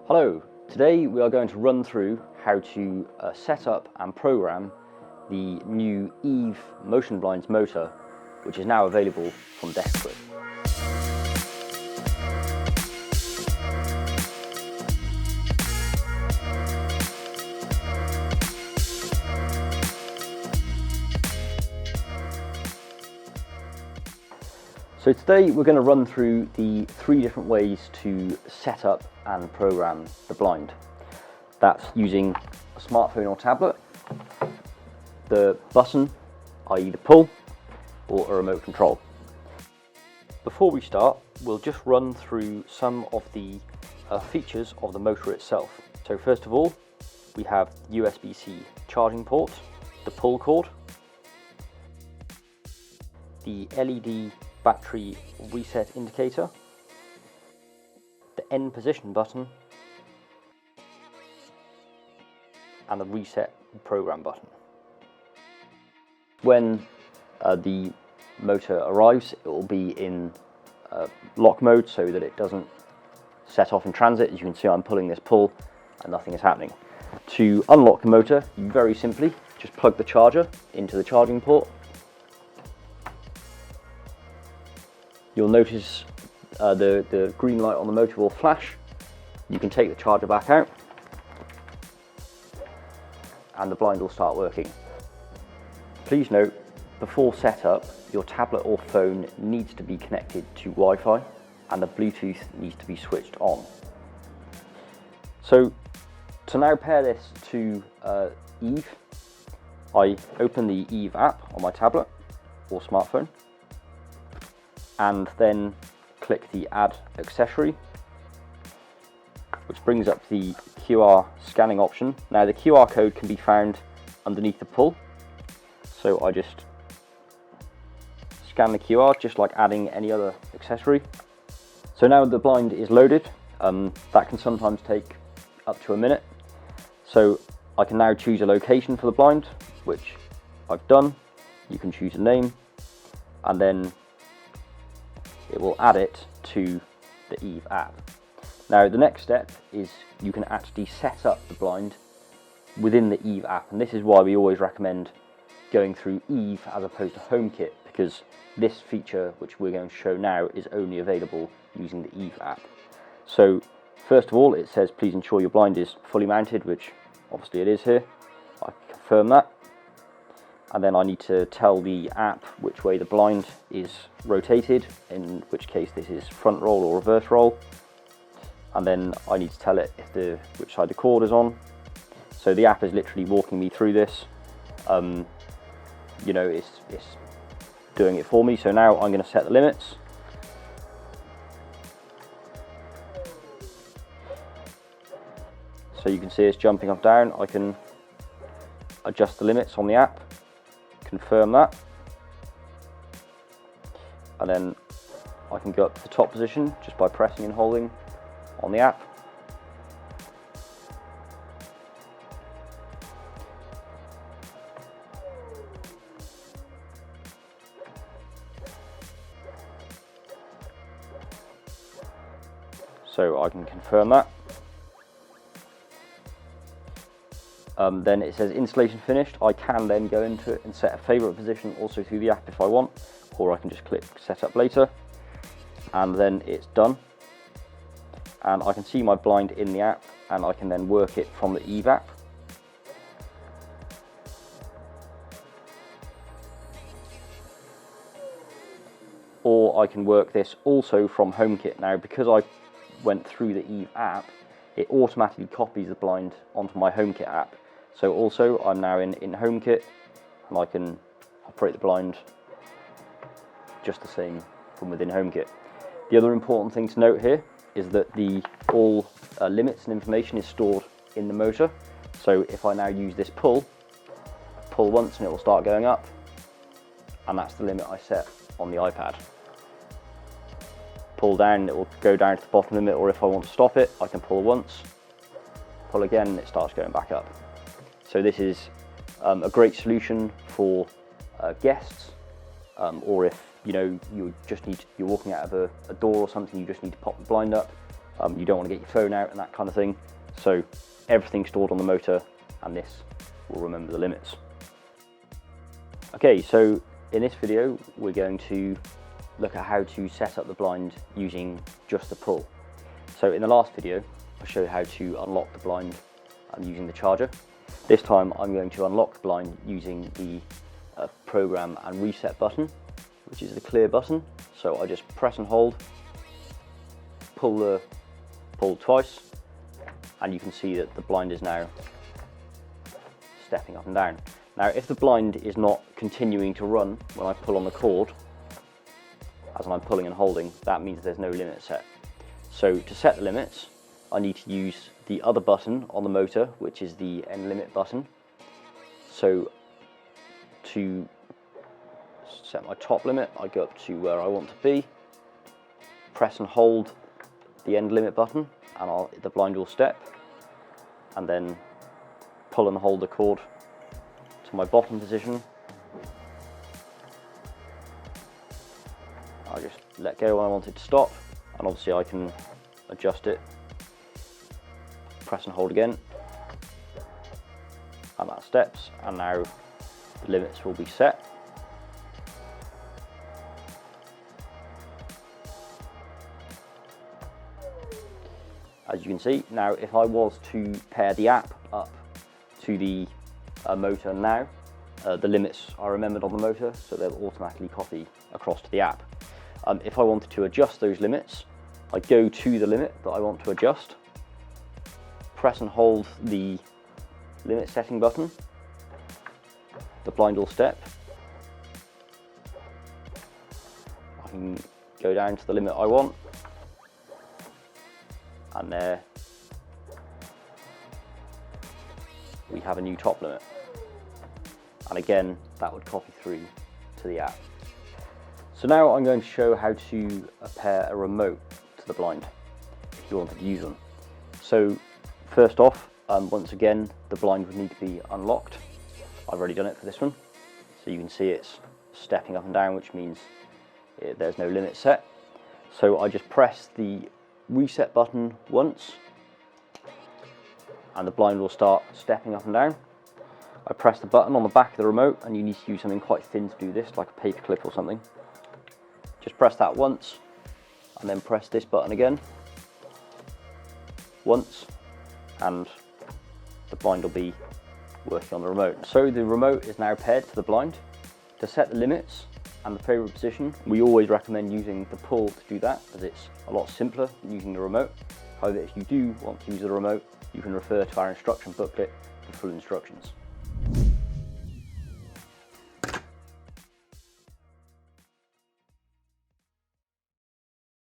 Hello, today we are going to run through how to set up and program the new Eve MotionBlinds motor, which is now available from Desktop. So today we're going to run through the 3 different ways to set up and program the blind. That's using a smartphone or tablet, the button, i.e. the pull, or a remote control. Before we start, we'll just run through some of the features of the motor itself. So first of all, we have USB-C charging port, the pull cord, the LED battery reset indicator, the end position button, and the reset program button. When the motor arrives, it will be in lock mode so that it doesn't set off in transit. As you can see, I'm pulling this pull and nothing is happening. To unlock the motor, you very simply just plug the charger into the charging port. You'll notice the green light on the motor will flash. You can take the charger back out and the blind will start working. Please note, before setup, your tablet or phone needs to be connected to Wi-Fi and the Bluetooth needs to be switched on. So to now pair this to Eve, I open the Eve app on my tablet or smartphone, and then click the Add Accessory, which brings up the QR scanning option. Now the QR code can be found underneath the pull, so I just scan the QR just like adding any other accessory. So now the blind is loaded. That can sometimes take up to a minute. So I can now choose a location for the blind, which I've done. You can choose a name, and then it will add it to the Eve app. Now the next step is you can actually set up the blind within the Eve app, and this is why we always recommend going through Eve as opposed to HomeKit, because this feature which we're going to show now is only available using the Eve app. So first of all, it says please ensure your blind is fully mounted, which obviously it is here. I confirm that. And then I need to tell the app which way the blind is rotated, in which case this is front roll or reverse roll. And then I need to tell it which side the cord is on. So the app is literally walking me through this. You know, it's doing it for me. So now I'm going to set the limits. So you can see it's jumping up down. I can adjust the limits on the app. Confirm that, and then I can go up to the top position just by pressing and holding on the app. So I can confirm that. Then it says installation finished. I can then go into it and set a favorite position also through the app if I want, or I can just click set up later, and then it's done. And I can see my blind in the app, and I can then work it from the Eve app. Or I can work this also from HomeKit. Now, because I went through the Eve app, it automatically copies the blind onto my HomeKit app. So also I'm now in HomeKit, and I can operate the blind just the same from within HomeKit. The other important thing to note here is that all limits and information is stored in the motor. So if I now use this pull once and it will start going up, and that's the limit I set on the iPad. Pull down, it will go down to the bottom limit, or if I want to stop it, I can pull once, pull again, and it starts going back up. So this is a great solution for guests, or if you're walking out of a door or something, you just need to pop the blind up. You don't want to get your phone out and that kind of thing. So everything's stored on the motor, and this will remember the limits. Okay, so in this video we're going to look at how to set up the blind using just the pull. So in the last video I showed how to unlock the blind using the charger. This time I'm going to unlock the blind using the program and reset button, which is the clear button. So I just press and hold, pull twice, and you can see that the blind is now stepping up and down. Now if the blind is not continuing to run when I pull on the cord, as I'm pulling and holding, that means there's no limit set. So to set the limits, I need to use the other button on the motor, which is the end limit button. So to set my top limit, I go up to where I want to be, press and hold the end limit button, and the blind will step, and then pull and hold the cord to my bottom position. I'll just let go when I want it to stop, and obviously I can adjust it. Press and hold again, and that steps, and now the limits will be set. As you can see, now if I was to pair the app up to the motor now, the limits are remembered on the motor, so they'll automatically copy across to the app. If I wanted to adjust those limits, I go to the limit that I want to adjust, press and hold the limit setting button, the blind will step. I can go down to the limit I want, and there we have a new top limit. And again, that would copy through to the app. So now I'm going to show how to pair a remote to the blind if you wanted to use them. So first off, once again, the blind would need to be unlocked. I've already done it for this one. So you can see it's stepping up and down, which means there's no limit set. So I just press the reset button once, and the blind will start stepping up and down. I press the button on the back of the remote, and you need to use something quite thin to do this, like a paper clip or something. Just press that once, and then press this button again once, and the blind will be working on the remote. So the remote is now paired to the blind. To set the limits and the favourite position, we always recommend using the pull to do that, as it's a lot simpler than using the remote. However, if you do want to use the remote, you can refer to our instruction booklet for full instructions.